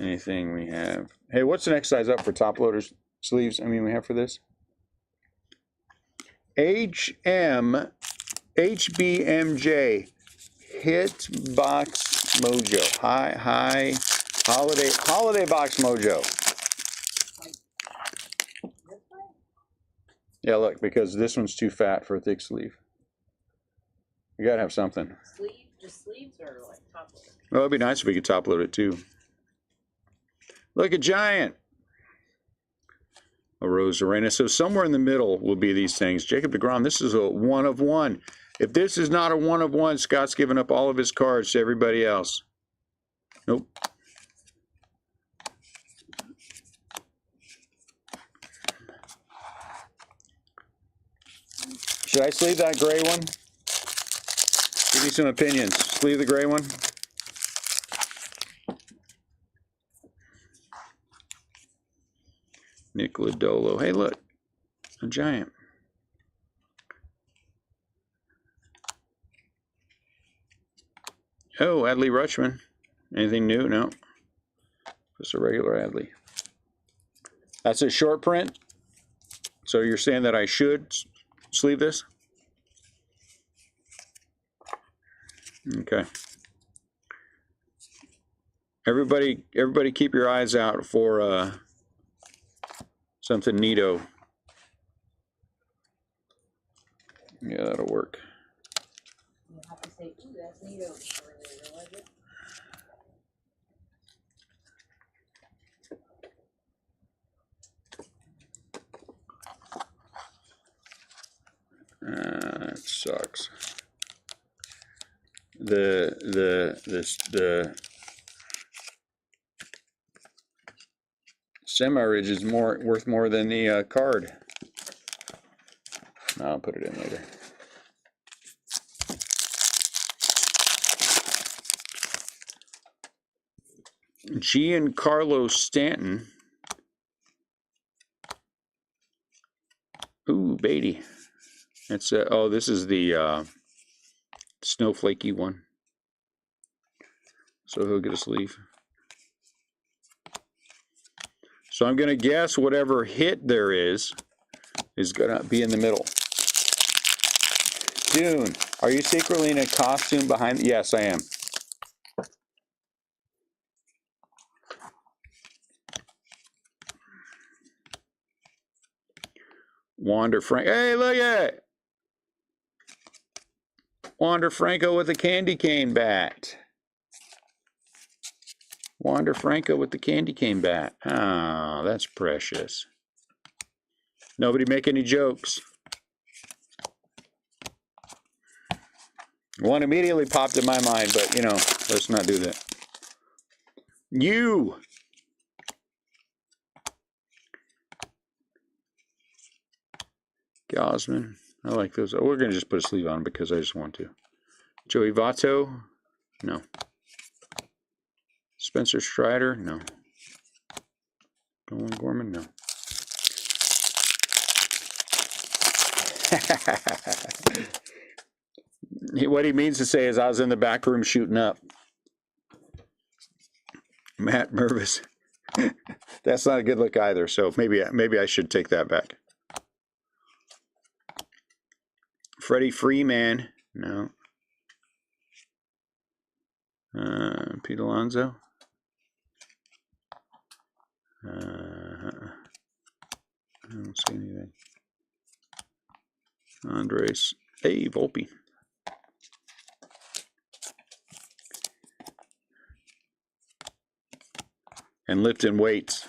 anything we have. Hey, what's the next size up for top loaders sleeves? We have for this HBMJ Hit Box Mojo. Hi holiday box mojo. Yeah, look, because this one's too fat for a thick sleeve. You gotta have something. Just sleeves or like top loader? Well, it'd be nice if we could top load it too. Look at Giant. A Rose Arena. So somewhere in the middle will be these things. Jacob deGrom, this is a 1 of 1. If this is not a 1 of 1, Scott's giving up all of his cards to everybody else. Nope. Should I sleeve that gray one? Give me some opinions. Sleeve the gray one. Nick Lodolo. Hey, look. A giant. Oh, Adley Rutschman. Anything new? No. Just a regular Adley. That's a short print. So you're saying that I should sleeve this? Okay. Everybody keep your eyes out for something neato. Yeah, that'll work. You have to say, ooh, that's neato before they realize it. That sucks. The semi-ridge is worth more than the card. No, I'll put it in later. Giancarlo Stanton. Ooh, Beatty. That's oh, this is the snowflakey one. So he'll get a sleeve. So I'm gonna guess whatever hit there is gonna be in the middle. Dune, are you secretly in a costume behind? Yes, I am. Wander Frank. Hey, look at it. Wander Franco with the candy cane bat. Wander Franco with the candy cane bat. Oh, that's precious. Nobody make any jokes. One immediately popped in my mind, but you know, let's not do that. You. Gosman. I like those. Oh, we're going to just put a sleeve on because I just want to. Joey Votto. No. Spencer Strider. No. Nolan Gorman. No. What he means to say is I was in the back room shooting up. Matt Mervis. That's not a good look either, so maybe I should take that back. Freddie Freeman. No. Pete Alonso. I don't see anything. Andres. Hey, Volpe. And lifting weights.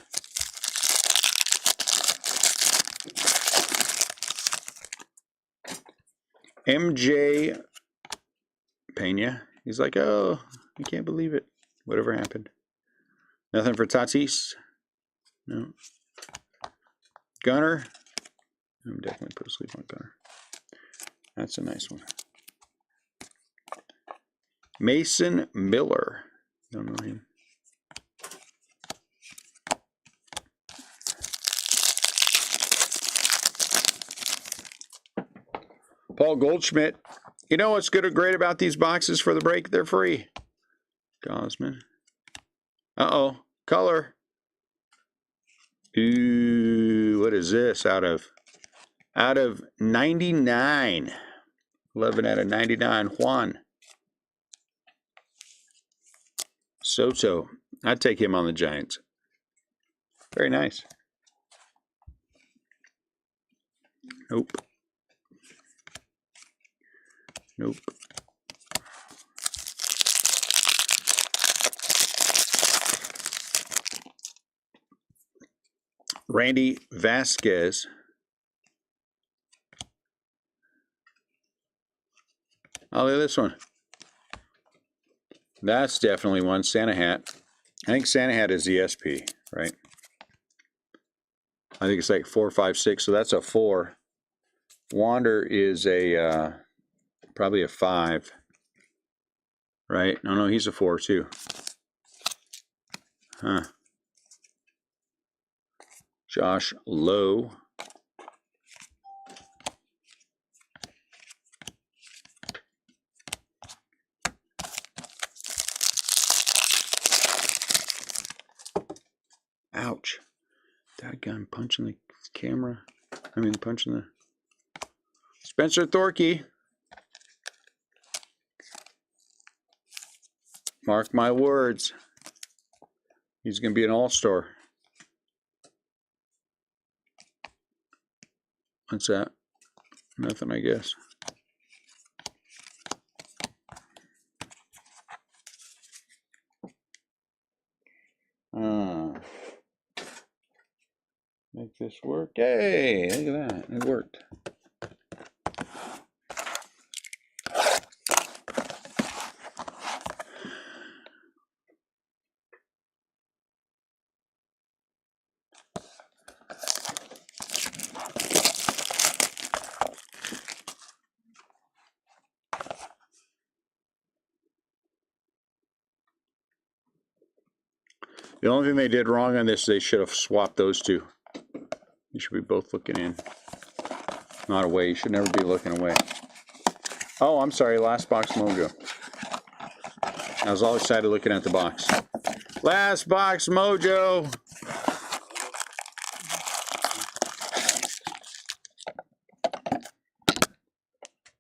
MJ Pena. He's like, oh, I can't believe it. Whatever happened. Nothing for Tatis. No. Gunner. I'm definitely put a sleep on Gunner. That's a nice one. Mason Miller. Don't know him. Paul Goldschmidt. You know what's good or great about these boxes for the break? They're free. Gosman. Uh-oh. Color. Ooh, what is this? Out of 99. 11 out of 99. Juan Soto. I'd take him on the Giants. Very nice. Nope. Nope. Randy Vasquez. Oh, look at this one. That's definitely one. Santa Hat. I think Santa Hat is the SP, right? I think it's like 4, 5, 6. So that's a 4. Wander is a probably a 5, right? No, he's a 4 too. Huh. Josh Lowe. Ouch. That guy punching the camera. I mean, punching the... Spencer Thorkey. Mark my words. He's going to be an all-star. What's that? Nothing, I guess. Make this work. Hey, look at that. It worked. The only thing they did wrong on this, they should have swapped those two. You should be both looking in. Not away. You should never be looking away. Oh, I'm sorry. Last box mojo. I was all excited looking at the box. Last box mojo.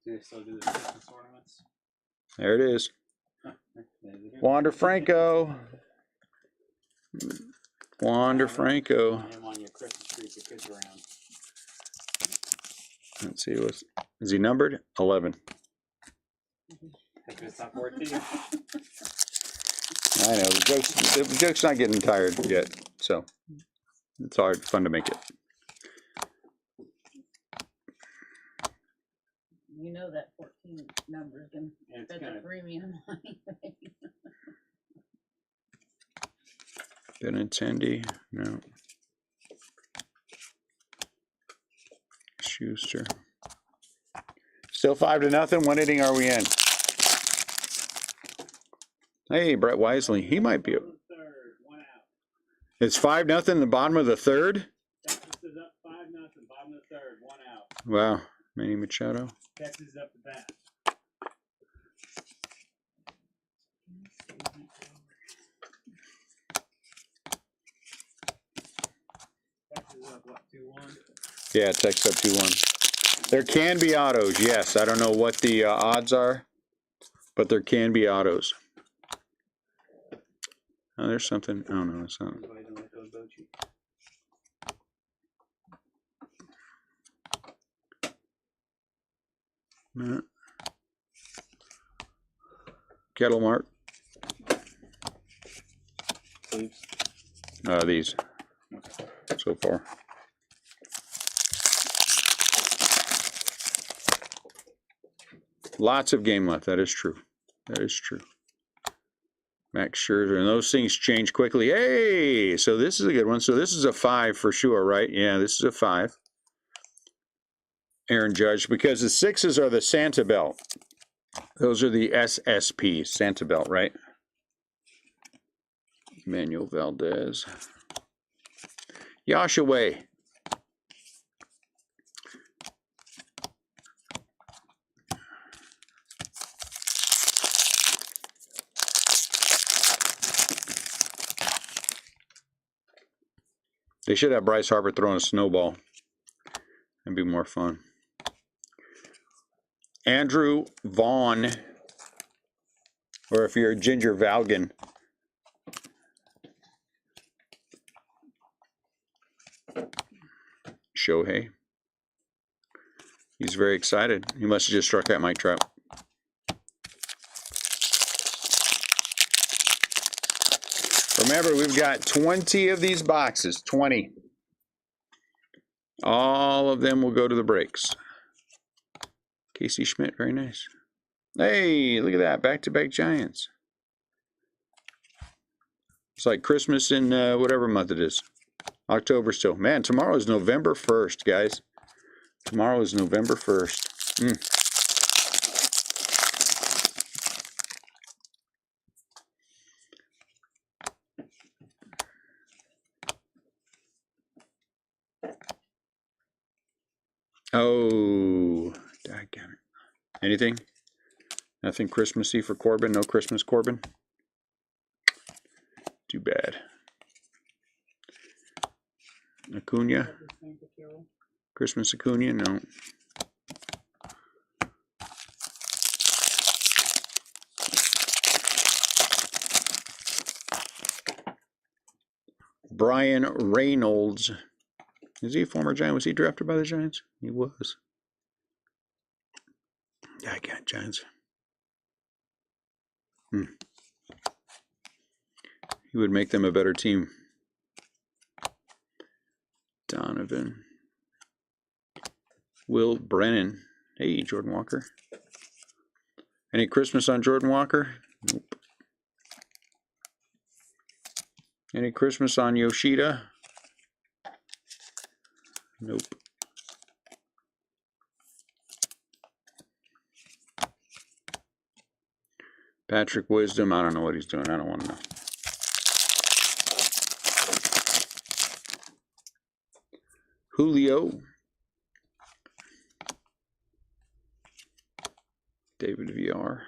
Do they still do the Christmas ornaments? There it is. Wander Franco. Wander Franco. Want him on your Christmas tree for kids around. Let's see, is he numbered? 11. If it's not 14. I know the joke's not getting tired yet, so it's fun to make it. You know that 14 number is going to set the premium. Benintendi, no. Schuster. Still 5-0. What inning are we in? Hey, Brett Wisely. He might be. It's 5-0 in the bottom of the third? Texas is up 5-0, bottom of the third, 1 out. Wow. Manny Machado. Texas is up the bat. Texas is up, what, 2-1? Yeah, Texas up 2-1. There can be autos, yes. I don't know what the odds are, but there can be autos. Oh, there's something. Oh, no, it's not. No. Kettle Mart. Sleeves. These. So far. Lots of game left. That is true. That is true. Max Scherzer. And those things change quickly. Hey! So this is a good one. So this is a 5 for sure, right? Yeah, this is a 5. Aaron Judge. Because the 6s are the Santa Belt. Those are the SSP. Santa Belt, right? Manuel Valdez. Yashaway. They should have Bryce Harper throwing a snowball. That'd be more fun. Andrew Vaughn. Or if you're Ginger Valgan. Shohei. He's very excited. He must have just struck out Mike Trout. Remember, we've got 20 of these boxes. 20. All of them will go to the breaks. Casey Schmidt, very nice. Hey, look at that. Back-to-back Giants. It's like Christmas in whatever month it is. October still. Man, tomorrow is November 1st, guys. Tomorrow is November 1st. Oh, daggone it. Anything? Nothing Christmassy for Corbin? No Christmas Corbin? Too bad. Acuna. That'd be Santa Carol. Christmas Acuna, no. Brian Reynolds. Is he a former Giant? Was he drafted by the Giants? He was. Yeah, I got Giants. He would make them a better team. Donovan. Will Brennan. Hey, Jordan Walker. Any Christmas on Jordan Walker? Nope. Any Christmas on Yoshida? Nope. Patrick Wisdom, I don't know what he's doing. I don't want to know. Julio. David VR.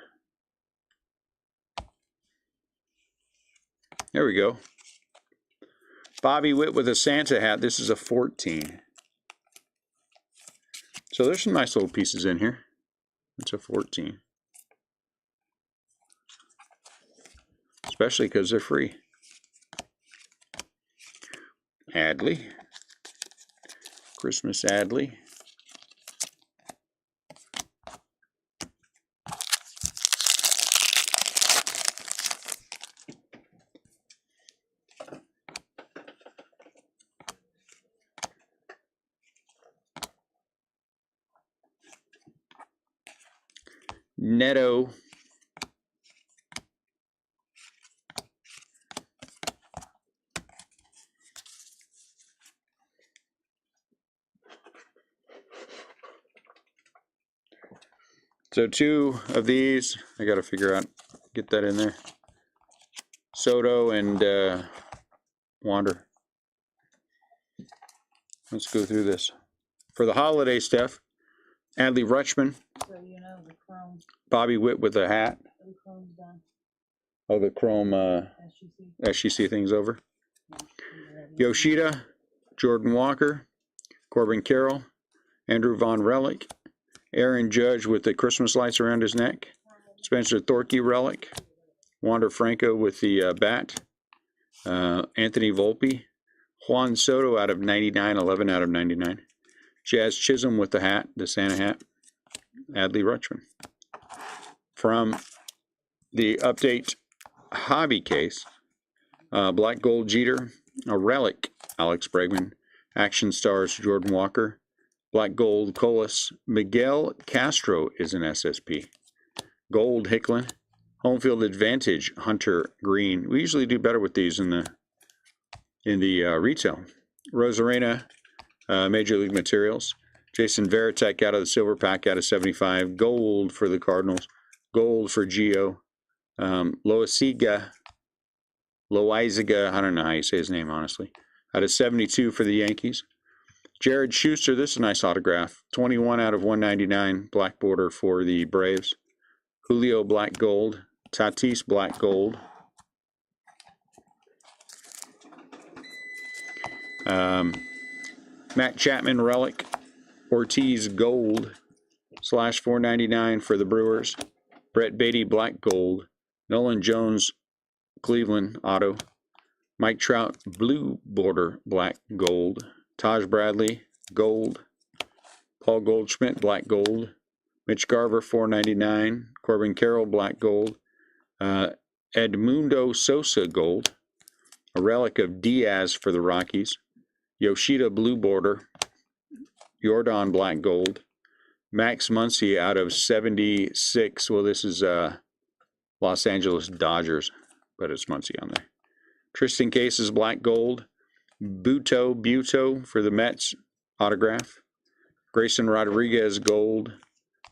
There we go. Bobby Witt with a Santa hat. This is a 14. So there's some nice little pieces in here. It's a 14. Especially because they're free. Adley. Christmas Adley. Neto. So 2 of these, I got to figure out, get that in there. Soto and Wander. Let's go through this. For the holiday stuff, Adley Rutschman. So you know the chrome. Bobby Witt with a hat. The chrome's done. Oh, the chrome SGC thing's over. Yoshida, Jordan Walker, Corbin Carroll, Andrew Von Relic, Aaron Judge with the Christmas lights around his neck, Spencer Thorkey relic, Wander Franco with the bat, Anthony Volpe, Juan Soto out of 99, 11 out of 99, Jazz Chisholm with the hat, the Santa hat, Adley Rutschman. From the update hobby case, Black Gold Jeter, a relic, Alex Bregman, Action Stars, Jordan Walker, Black Gold Colas, Miguel Castro is an SSP, Gold Hicklin, Home Field Advantage, Hunter Green. We usually do better with these in the retail. Rosarena, Major League Materials, Jason Varitek out of the silver pack out of 75, gold for the Cardinals, gold for Gio, Loizaga, I don't know how you say his name, honestly, out of 72 for the Yankees. Jared Schuster, this is a nice autograph, 21 out of 199, black border for the Braves. Julio, black gold. Tatis, black gold. Matt Chapman, relic. Ortiz, gold, /499 for the Brewers. Brett Beatty, black gold. Nolan Jones, Cleveland, auto. Mike Trout, blue border, black gold. Taj Bradley, gold. Paul Goldschmidt, black gold. Mitch Garver, $4.99. Corbin Carroll, black gold. Edmundo Sosa, gold. A relic of Diaz for the Rockies. Yoshida, blue border. Jordan, black gold. Max Muncy out of 76. Well, this is Los Angeles Dodgers, but it's Muncy on there. Tristan Cases, black gold. Buto for the Mets, autograph. Grayson Rodriguez, gold.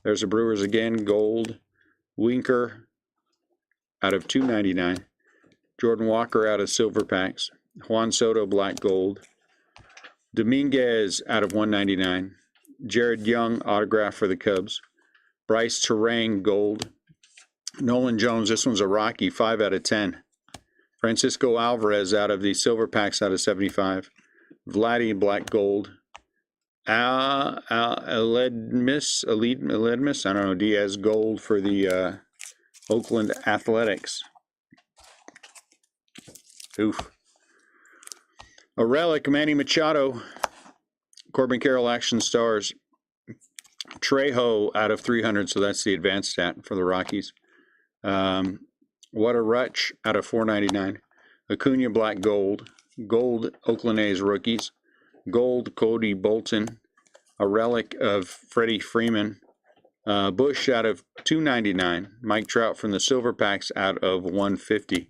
There's the Brewers again, gold. Winker out of $2.99. Jordan Walker out of silver packs. Juan Soto, black gold. Dominguez out of $1.99. Jared Young, autograph for the Cubs. Bryce Terang, gold. Nolan Jones, this one's a Rocky, 5 out of 10. Francisco Alvarez out of the silver packs out of 75. Vladdy Black Gold. Aledmus, I don't know, Diaz Gold for the Oakland Athletics. Oof. A relic, Manny Machado, Corbin Carroll Action Stars. Trejo out of 300, so that's the advanced stat for the Rockies. What a Rutch out of 499. Acuna Black Gold. Gold Oakland A's rookies. Gold Cody Bolton. A relic of Freddie Freeman. Bush out of 299. Mike Trout from the Silver Packs out of 150.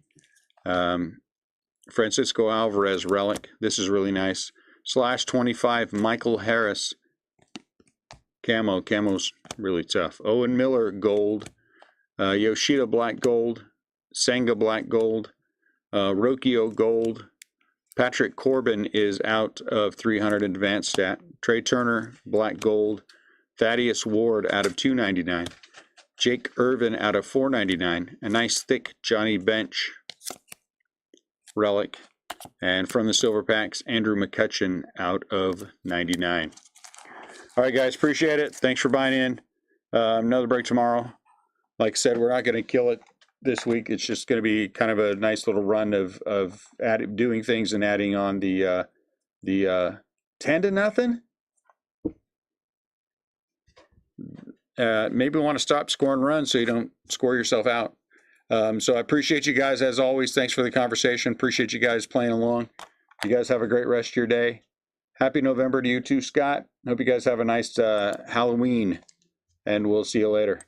Francisco Alvarez relic. This is really nice. /25 Michael Harris. Camo's really tough. Owen Miller Gold. Yoshida Black Gold. Senga Black Gold. Rocchio Gold. Patrick Corbin is out of 300 advanced stat. Trey Turner Black Gold. Thaddeus Ward out of 299. Jake Irvin out of 499. A nice thick Johnny Bench relic. And from the Silver Packs, Andrew McCutchen out of 99. All right, guys, appreciate it. Thanks for buying in. Another break tomorrow. Like I said, we're not going to kill it this week. It's just going to be kind of a nice little run of doing things and adding on the 10-0. Maybe want to stop scoring runs so you don't score yourself out. So I appreciate you guys as always. Thanks for the conversation. Appreciate you guys playing along. You guys have a great rest of your day. Happy November to you too, Scott. Hope you guys have a nice Halloween, and we'll see you later.